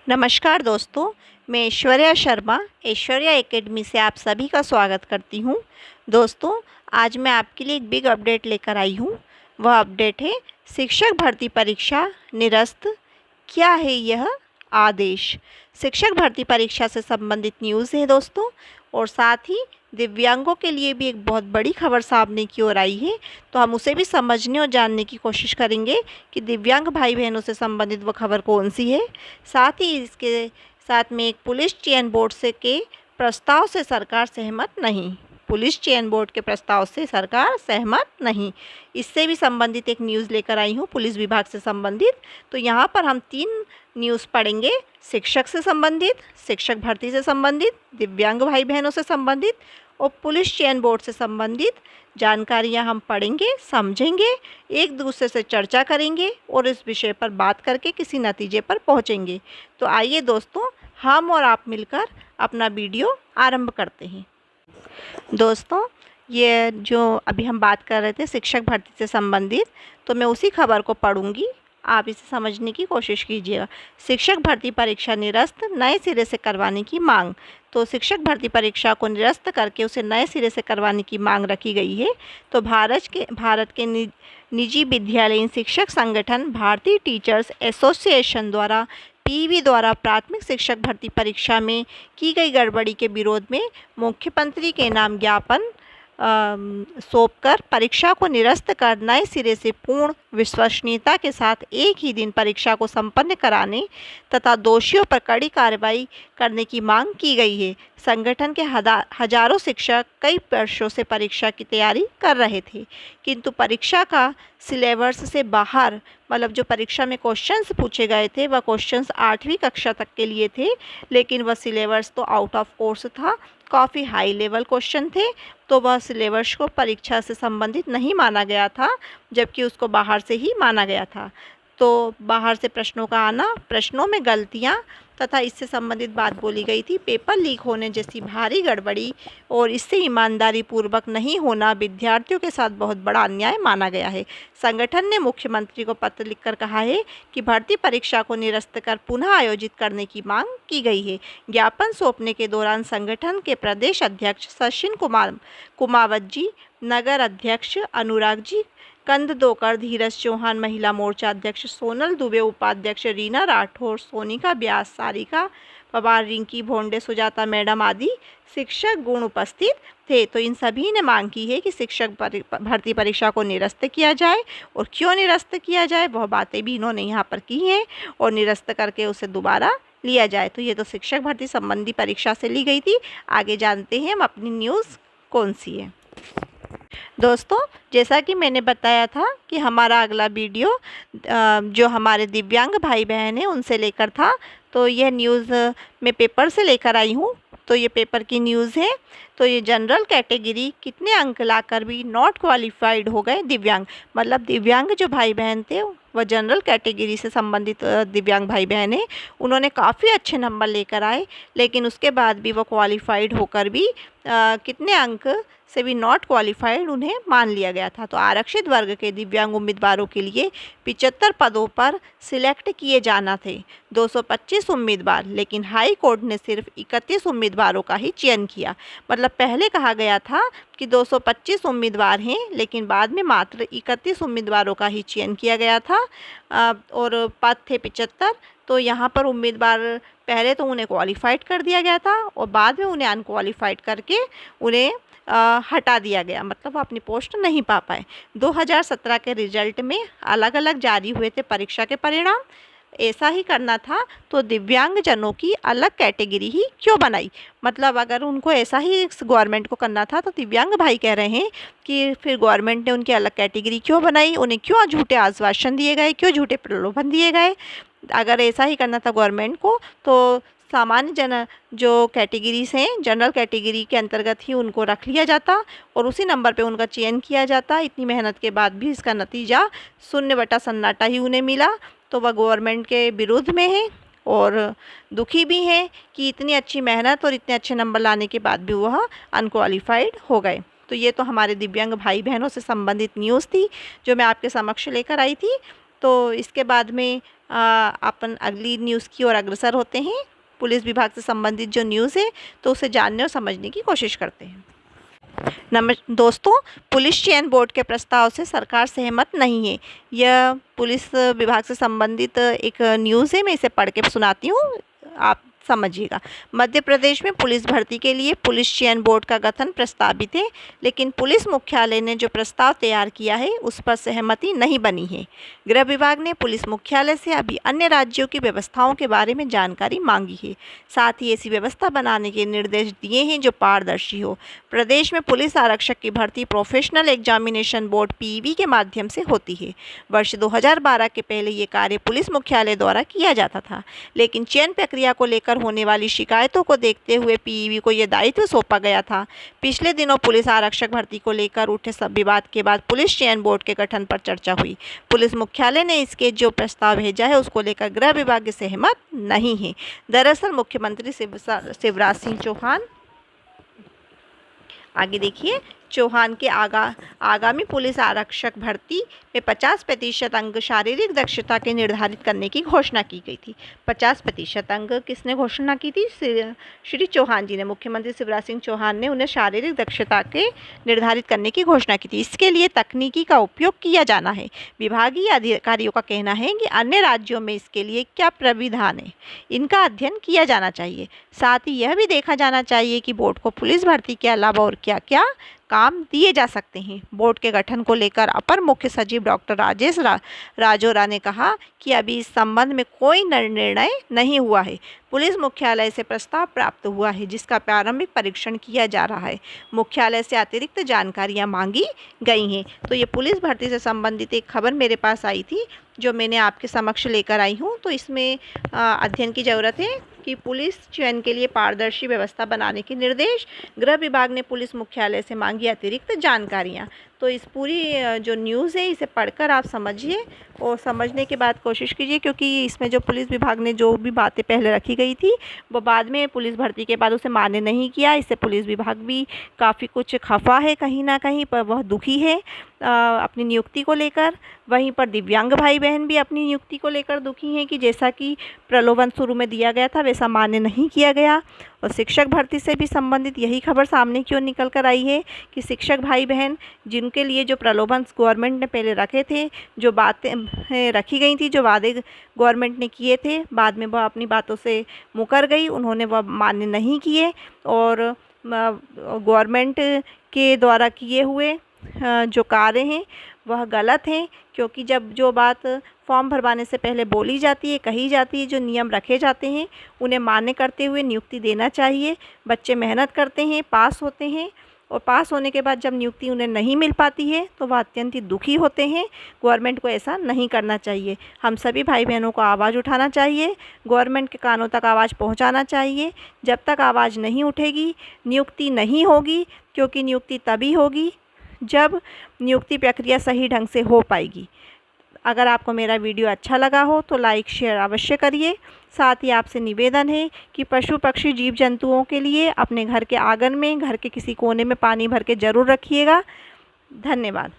नमस्कार दोस्तों, मैं ऐश्वर्या शर्मा ऐश्वर्या एकेडमी से आप सभी का स्वागत करती हूँ। दोस्तों, आज मैं आपके लिए एक बिग अपडेट लेकर आई हूँ। वह अपडेट है शिक्षक भर्ती परीक्षा निरस्त, क्या है यह आदेश। शिक्षक भर्ती परीक्षा से संबंधित न्यूज़ है दोस्तों, और साथ ही दिव्यांगों के लिए भी एक बहुत बड़ी खबर सामने की ओर आई है। तो हम उसे भी समझने और जानने की कोशिश करेंगे कि दिव्यांग भाई बहनों से संबंधित वो खबर कौन सी है। साथ ही इसके साथ में एक पुलिस चयन बोर्ड से के प्रस्ताव से सरकार सहमत नहीं। पुलिस चयन बोर्ड के प्रस्ताव से सरकार सहमत नहीं, इससे भी संबंधित एक न्यूज़ लेकर आई हूँ, पुलिस विभाग से संबंधित। तो यहाँ पर हम 3 न्यूज़ पढ़ेंगे, शिक्षक से संबंधित, शिक्षक भर्ती से संबंधित, दिव्यांग भाई बहनों से संबंधित और पुलिस चयन बोर्ड से संबंधित जानकारियाँ हम पढ़ेंगे, समझेंगे, एक दूसरे से चर्चा करेंगे और इस विषय पर बात करके किसी नतीजे पर पहुँचेंगे। तो आइए दोस्तों, हम और आप मिलकर अपना वीडियो आरंभ करते हैं। दोस्तों, ये जो अभी हम बात कर रहे थे शिक्षक भर्ती से संबंधित, तो मैं उसी खबर को पढ़ूंगी, आप इसे समझने की कोशिश कीजिएगा। शिक्षक भर्ती परीक्षा निरस्त, नए सिरे से करवाने की मांग। तो शिक्षक भर्ती परीक्षा को निरस्त करके उसे नए सिरे से करवाने की मांग रखी गई है। तो भारत के निजी विद्यालयीन शिक्षक संगठन भारतीय टीचर्स एसोसिएशन द्वारा पीवी द्वारा प्राथमिक शिक्षक भर्ती परीक्षा में की गई गड़बड़ी के विरोध में मुख्यमंत्री के नाम ज्ञापन सौंपकर परीक्षा को निरस्त कर नए सिरे से पूर्ण विश्वसनीयता के साथ एक ही दिन परीक्षा को संपन्न कराने तथा दोषियों पर कड़ी कार्रवाई करने की मांग की गई है। संगठन के हजारों शिक्षक कई वर्षों से परीक्षा की तैयारी कर रहे थे, किंतु परीक्षा का सिलेबस से बाहर, मतलब जो परीक्षा में क्वेश्चंस पूछे गए थे वह क्वेश्चंस 8वीं कक्षा तक के लिए थे, लेकिन वह सिलेबस तो आउट ऑफ कोर्स था, काफ़ी हाई लेवल क्वेश्चन थे। तो वह सिलेबस को परीक्षा से संबंधित नहीं माना गया था, जबकि उसको बाहर से ही माना गया था। तो बाहर से प्रश्नों का आना, प्रश्नों में गलतियाँ तथा इससे संबंधित बात बोली गई थी। पेपर लीक होने जैसी भारी गड़बड़ी और इससे ईमानदारी पूर्वक नहीं होना विद्यार्थियों के साथ बहुत बड़ा अन्याय माना गया है। संगठन ने मुख्यमंत्री को पत्र लिखकर कहा है कि भर्ती परीक्षा को निरस्त कर पुनः आयोजित करने की मांग की गई है। ज्ञापन सौंपने के दौरान संगठन के प्रदेश अध्यक्ष सचिन कुमावत जी, नगर अध्यक्ष अनुराग जी कंददोकर, धीरज चौहान, महिला मोर्चा अध्यक्ष सोनल दुबे, उपाध्यक्ष रीना राठौर, सोनिका व्यास, सारिका पवार, रिंकी भोंडे, सुजाता मैडम आदि शिक्षक गुण उपस्थित थे। तो इन सभी ने मांग की है कि शिक्षक भर्ती परीक्षा को निरस्त किया जाए, और क्यों निरस्त किया जाए वह बातें भी इन्होंने यहाँ पर की हैं, और निरस्त करके उसे दोबारा लिया जाए। तो ये तो शिक्षक भर्ती संबंधी परीक्षा से ली गई थी। आगे जानते हैं हम अपनी न्यूज़ कौन सी है। दोस्तों, जैसा कि मैंने बताया था कि हमारा अगला वीडियो जो हमारे दिव्यांग भाई बहन हैं उनसे लेकर था, तो यह न्यूज़ मैं पेपर से लेकर आई हूँ। तो ये पेपर की न्यूज़ है। तो ये जनरल कैटेगरी कितने अंक लाकर भी नॉट क्वालिफाइड हो गए दिव्यांग, मतलब दिव्यांग जो भाई बहन थे वह जनरल कैटेगरी से संबंधित दिव्यांग भाई बहन हैं, उन्होंने काफ़ी अच्छे नंबर लेकर आए, लेकिन उसके बाद भी वो क्वालिफाइड होकर भी कितने अंक से भी नॉट क्वालिफाइड उन्हें मान लिया गया था। तो आरक्षित वर्ग के दिव्यांग उम्मीदवारों के लिए 75 पदों पर सिलेक्ट किए जाना थे 225 उम्मीदवार, लेकिन हाई कोर्ट ने सिर्फ 31 उम्मीदवारों का ही चयन किया। मतलब पहले कहा गया था कि 225 उम्मीदवार हैं, लेकिन बाद में मात्र 31 उम्मीदवारों का ही चयन किया गया था, और पद थे 75। तो यहाँ पर उम्मीदवार पहले तो उन्हें क्वालिफाइड कर दिया गया था और बाद में उन्हें अनक्वालिफाइड करके उन्हें हटा दिया गया, मतलब वो अपनी पोस्ट नहीं पा पाए। 2017 के रिजल्ट में अलग अलग जारी हुए थे परीक्षा के परिणाम। ऐसा ही करना था तो दिव्यांगजनों की अलग कैटेगरी ही क्यों बनाई, मतलब अगर उनको ऐसा ही गवर्नमेंट को करना था तो दिव्यांग भाई कह रहे हैं कि फिर गवर्नमेंट ने उनकी अलग कैटेगरी क्यों बनाई, उन्हें क्यों झूठे आश्वासन दिए गए, क्यों झूठे प्रलोभन दिए गए। अगर ऐसा ही करना था गवर्नमेंट को तो सामान्य जो कैटेगरीज हैं जनरल कैटेगरी के अंतर्गत ही उनको रख लिया जाता और उसी नंबर पे उनका चयन किया जाता। इतनी मेहनत के बाद भी इसका नतीजा शून्य बटा सन्नाटा ही उन्हें मिला, तो वह गवर्नमेंट के विरोध में है और दुखी भी हैं कि इतनी अच्छी मेहनत और इतने अच्छे नंबर लाने के बाद भी वह अनक्वालिफाइड हो गए। तो ये तो हमारे दिव्यांग भाई बहनों से संबंधित न्यूज़ थी जो मैं आपके समक्ष लेकर आई थी। तो इसके बाद में अपन अगली न्यूज़ की ओर अग्रसर होते हैं। पुलिस विभाग से संबंधित जो न्यूज़ है तो उसे जानने और समझने की कोशिश करते हैं। दोस्तों, पुलिस चयन बोर्ड के प्रस्ताव से सरकार सहमत नहीं है। यह पुलिस विभाग से संबंधित एक न्यूज़ है, मैं इसे पढ़ के सुनाती हूँ, आप समझिएगा। मध्य प्रदेश में पुलिस भर्ती के लिए पुलिस चयन बोर्ड का गठन प्रस्तावित है, लेकिन पुलिस मुख्यालय ने जो प्रस्ताव तैयार किया है उस पर सहमति नहीं बनी है। गृह विभाग ने पुलिस मुख्यालय से अभी अन्य राज्यों की व्यवस्थाओं के बारे में जानकारी मांगी है। साथ ही ऐसी व्यवस्था बनाने के निर्देश दिए हैं जो पारदर्शी हो। प्रदेश में पुलिस आरक्षक की भर्ती प्रोफेशनल एग्जामिनेशन बोर्ड (पीईबी) के माध्यम से होती है। वर्ष 2012 के पहले ये कार्य पुलिस मुख्यालय द्वारा किया जाता था, लेकिन चयन प्रक्रिया को लेकर होने वाली शिकायतों को देखते हुए पीईबी को यह दायित्व सौंपा गया था। पिछले दिनों पुलिस आरक्षक भर्ती को लेकर उठे सब विवाद के बाद पुलिस चयन बोर्ड के गठन पर चर्चा हुई। पुलिस मुख्यालय ने इसके जो प्रस्ताव भेजा है उसको लेकर गृह विभाग सहमत नहीं है। दरअसल मुख्यमंत्री शिवराज सिंह चौहान, आगे देखिए, चौहान के आगामी पुलिस आरक्षक भर्ती में 50% अंक शारीरिक दक्षता के निर्धारित करने की घोषणा की गई थी। 50% अंक किसने घोषणा की थी? श्री चौहान जी ने, मुख्यमंत्री शिवराज सिंह चौहान ने उन्हें शारीरिक दक्षता के निर्धारित करने की घोषणा की थी। इसके लिए तकनीकी का उपयोग किया जाना है। विभागीय अधिकारियों का कहना है कि अन्य राज्यों में इसके लिए क्या प्राविधान है, इनका अध्ययन किया जाना चाहिए। साथ ही यह भी देखा जाना चाहिए कि बोर्ड को पुलिस भर्ती के अलावा और क्या क्या काम दिए जा सकते हैं। बोर्ड के गठन को लेकर अपर मुख्य सचिव डॉक्टर राजेश राजौरा ने कहा कि अभी इस संबंध में कोई निर्णय नहीं हुआ है। पुलिस मुख्यालय से प्रस्ताव प्राप्त हुआ है जिसका प्रारंभिक परीक्षण किया जा रहा है। मुख्यालय से अतिरिक्त जानकारियां मांगी गई हैं। तो ये पुलिस भर्ती से संबंधित एक खबर मेरे पास आई थी जो मैंने आपके समक्ष लेकर आई हूँ। तो इसमें अध्ययन की ज़रूरत है कि पुलिस चयन के लिए पारदर्शी व्यवस्था बनाने के निर्देश। गृह विभाग ने पुलिस मुख्यालय से मांगी अतिरिक्त जानकारियाँ। तो इस पूरी जो न्यूज़ है इसे पढ़कर आप समझिए और समझने के बाद कोशिश कीजिए, क्योंकि इसमें जो पुलिस विभाग ने जो भी बातें पहले रखी गई थी वो बाद में पुलिस भर्ती के बाद उसे मान्य नहीं किया। इससे पुलिस विभाग भी काफ़ी कुछ खफा है, कहीं ना कहीं पर वह दुखी है अपनी नियुक्ति को लेकर। वहीं पर दिव्यांग भाई बहन भी अपनी नियुक्ति को लेकर दुखी हैं कि जैसा कि प्रलोभन शुरू में दिया गया था वैसा मान्य नहीं किया गया। और शिक्षक भर्ती से भी संबंधित यही खबर सामने की ओर निकल कर आई है कि शिक्षक भाई बहन जिनके लिए जो प्रलोभन गवर्नमेंट ने पहले रखे थे, जो बातें रखी गई थी, जो वादे गवर्नमेंट ने किए थे, बाद में वह अपनी बातों से मुकर गई, उन्होंने वह मान्य नहीं किए और गवर्नमेंट के द्वारा किए हुए जो कार्य हैं वह गलत हैं। क्योंकि जब जो बात फॉर्म भरवाने से पहले बोली जाती है, कही जाती है, जो नियम रखे जाते हैं उन्हें मान्य करते हुए नियुक्ति देना चाहिए। बच्चे मेहनत करते हैं, पास होते हैं और पास होने के बाद जब नियुक्ति उन्हें नहीं मिल पाती है तो वह अत्यंत ही दुखी होते हैं। गवर्नमेंट को ऐसा नहीं करना चाहिए। हम सभी भाई बहनों को आवाज़ उठाना चाहिए, गवर्नमेंट के कानों तक आवाज़ पहुंचाना चाहिए। जब तक आवाज़ नहीं उठेगी नियुक्ति नहीं होगी, क्योंकि नियुक्ति तभी होगी जब नियुक्ति प्रक्रिया सही ढंग से हो पाएगी। अगर आपको मेरा वीडियो अच्छा लगा हो तो लाइक शेयर अवश्य करिए। साथ ही आपसे निवेदन है कि पशु पक्षी जीव जंतुओं के लिए अपने घर के आंगन में, घर के किसी कोने में पानी भर के ज़रूर रखिएगा। धन्यवाद।